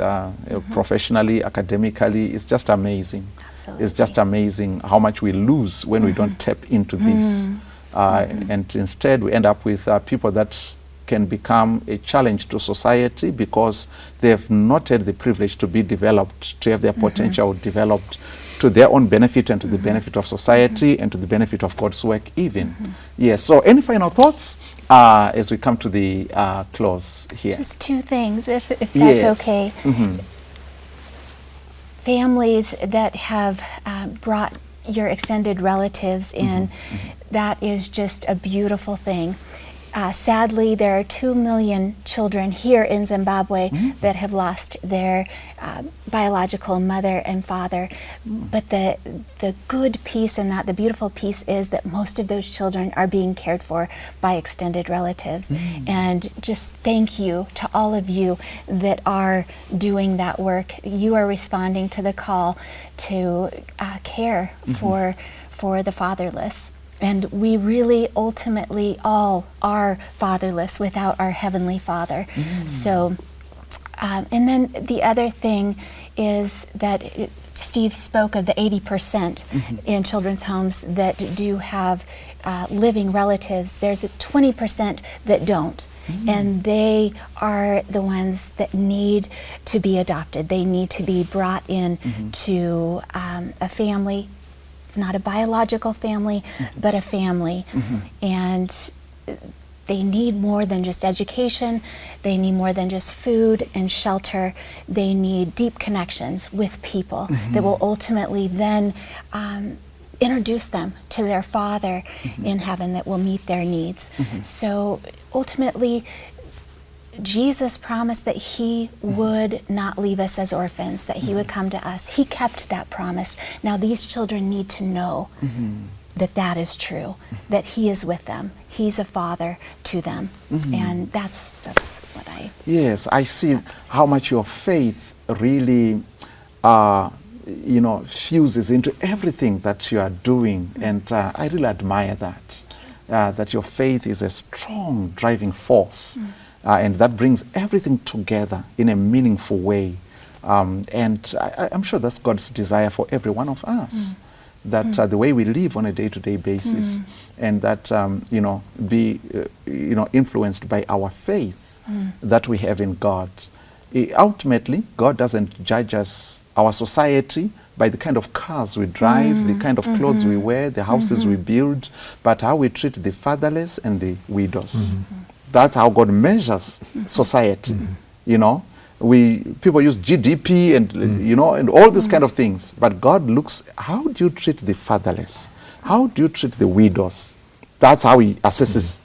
professionally, academically. It's just amazing. Absolutely. It's just amazing how much we lose when we don't tap into this. And instead we end up with people that can become a challenge to society because they have not had the privilege to be developed, to have their potential developed to their own benefit and to the benefit of society and to the benefit of God's work even. Yes, so any final thoughts as we come to the close here? Just two things, if that's Yes. okay. Families that have brought your extended relatives in, that is just a beautiful thing. Sadly, there are 2 million children here in Zimbabwe that have lost their biological mother and father. But the good piece in that, the beautiful piece, is that most of those children are being cared for by extended relatives. And just thank you to all of you that are doing that work. You are responding to the call to care for the fatherless. And we really ultimately all are fatherless without our Heavenly Father. So, and then the other thing is that Steve spoke of the 80% in children's homes that do have living relatives. There's a 20% that don't. And they are the ones that need to be adopted. They need to be brought in to a family. It's not a biological family, but a family. And they need more than just education. They need more than just food and shelter. They need deep connections with people that will ultimately then introduce them to their Father in heaven that will meet their needs. So ultimately, Jesus promised that he would not leave us as orphans, that he would come to us. He kept that promise. Now these children need to know that that is true, that he is with them. He's a father to them. And that's what I... Yes, I see how much your faith really, fuses into everything that you are doing. And I really admire that, that your faith is a strong driving force. And that brings everything together in a meaningful way. And I'm sure that's God's desire for every one of us, that the way we live on a day-to-day basis, and that, be, influenced by our faith that we have in God. Ultimately, God doesn't judge us, our society, by the kind of cars we drive, the kind of clothes we wear, the houses we build, but how we treat the fatherless and the widows. That's how God measures society. People use GDP and and all these kind of things, but God looks, how do you treat the fatherless? How do you treat the widows? That's how he assesses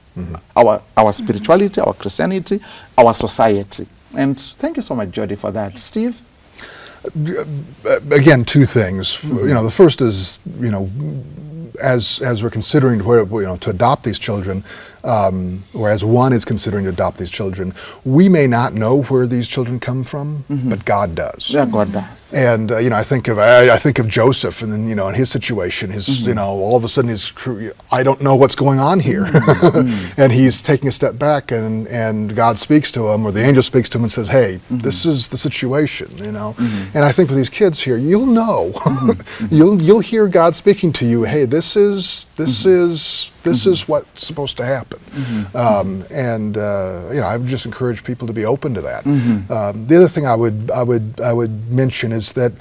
our spirituality, our Christianity, our society. And thank you so much, Jodi, for that. Steve? Again, two things. The first is, as we're considering to adopt these children, or as one is considering to adopt these children, we may not know where these children come from, but God does. Yeah, God does. And I think of Joseph, and then in his situation, all of a sudden I don't know what's going on here, and he's taking a step back, and God speaks to him, or the angel speaks to him and says, "Hey, this is the situation," And I think with these kids here, you'll know, you'll hear God speaking to you. Hey, this is what's supposed to happen, I would just encourage people to be open to that. The other thing I would mention is that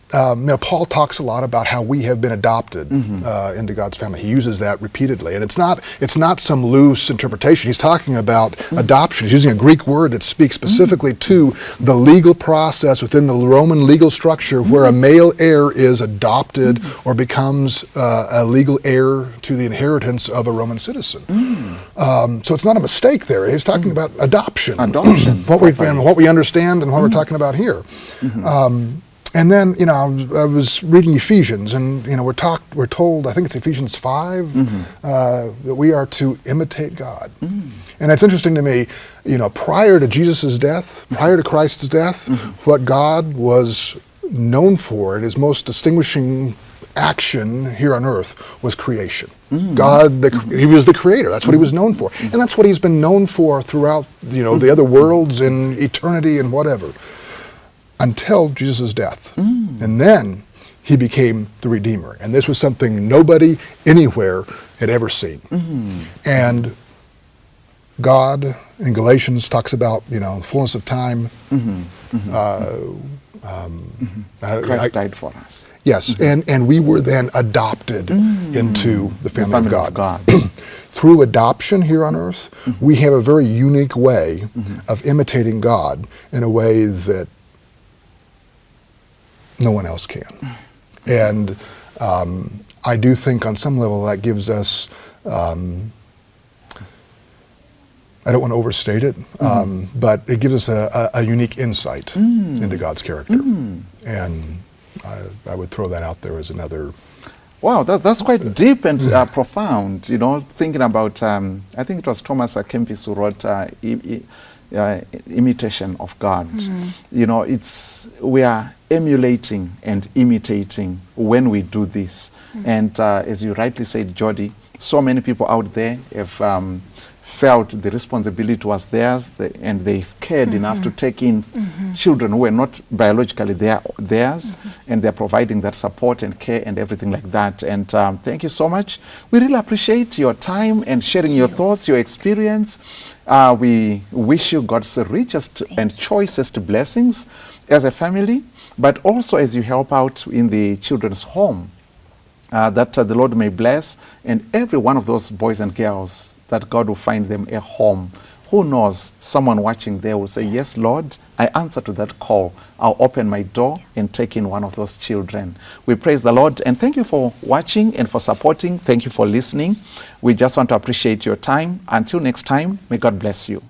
Paul talks a lot about how we have been adopted into God's family. He uses that repeatedly, and it's not some loose interpretation. He's talking about adoption. He's using a Greek word that speaks specifically to the legal process within the Roman legal structure where a male heir is adopted or becomes a legal heir to the inheritance of a Roman citizen. So it's not a mistake there. He's talking about adoption. What we understand and what we're talking about here. And then, I was reading Ephesians, and we're told, I think it's Ephesians 5, that we are to imitate God. And it's interesting to me, prior to Jesus' death, prior to Christ's death, what God was known for, and his most distinguishing action here on earth, was creation. God, he was the creator. That's what he was known for, and that's what he's been known for throughout, the other worlds and eternity and whatever. Until Jesus' death. And then he became the Redeemer. And this was something nobody anywhere had ever seen. And God in Galatians talks about, fullness of time. Christ died for us. Yes, and we were then adopted into the family of God. Through adoption here on earth, we have a very unique way of imitating God in a way that no one else can. And I do think on some level that gives us, I don't want to overstate it, but it gives us a unique insight into God's character. And I would throw that out there as another. Wow, that's quite deep and profound, thinking about, I think it was Thomas à Kempis who wrote imitation of God. We are emulating and imitating when we do this. And as you rightly said, Jodi, so many people out there have felt the responsibility was theirs, and they've cared enough to take in children who are not biologically theirs, and they're providing that support and care and everything like that. And thank you so much. We really appreciate your time and sharing your thoughts, your experience. We wish you God's richest and choicest blessings as a family, but also as you help out in the children's home, that the Lord may bless, and every one of those boys and girls, that God will find them a home. Who knows, someone watching there will say, "Yes, Lord, I answer to that call. I'll open my door and take in one of those children." We praise the Lord, and thank you for watching and for supporting. Thank you for listening. We just want to appreciate your time. Until next time, may God bless you.